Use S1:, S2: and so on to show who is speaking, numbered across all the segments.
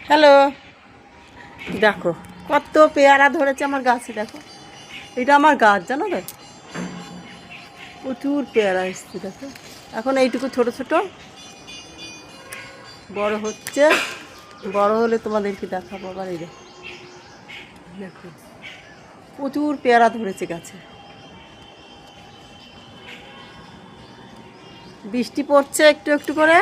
S1: Hello, দেখো কত পেয়ারা ধরেছে আমার গাছে। দেখো এটা আমার গাছ, জানো তো, প্রচুর পেয়ারা এসছে। দেখো এখন এইটুকু ছোট ছোট, বড় হচ্ছে, বড় হলে তোমাদেরকে দেখাবো আবার। এই দেখো প্রচুর পেয়ারা ধরেছে গাছে। বৃষ্টি পড়ছে একটু একটু করে,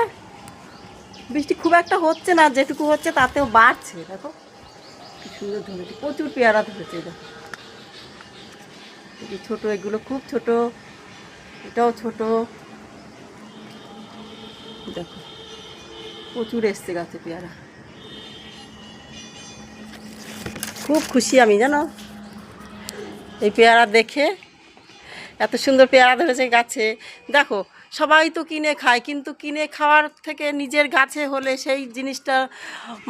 S1: বৃষ্টি খুব একটা হচ্ছে না, যেটুকু হচ্ছে তাতেও বাড়ছে। দেখো কি সুন্দর ধরেছে, প্রচুর পেয়ারা ধরেছে। দেখো এই ছোটো, এগুলো খুব ছোট, এটাও ছোট। দেখো প্রচুর এসছে গাছে পেয়ারা। খুব খুশি আমি, জানো, এই পেয়ারা দেখে। এত সুন্দর পেয়ারা ধরেছে গাছে। দেখো সবাই তো কিনে খায়, কিন্তু কিনে খাওয়ার থেকে নিজের গাছে হলে সেই জিনিসটা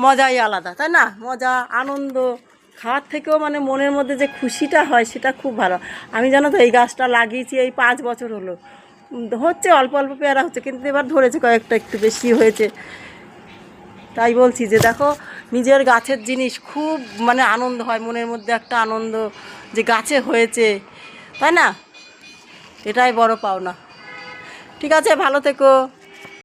S1: মজাই আলাদা, তাই না? মজা, আনন্দ, খাওয়ার থেকেও মানে মনের মধ্যে যে খুশিটা হয় সেটা খুব ভালো। আমি জানো তো এই গাছটা লাগিয়েছি এই 5 বছর হলো। হচ্ছে অল্প অল্প পেয়ারা হচ্ছে, কিন্তু এবার ধরেছে কয়েকটা, একটু বেশি হয়েছে। তাই বলছি যে দেখো, নিজের গাছের জিনিস খুব মানে আনন্দ হয়, মনের মধ্যে একটা আনন্দ যে গাছে হয়েছে, তাই না? এটাই বড় পাওনা। ঠিক আছে, ভালো থেকো।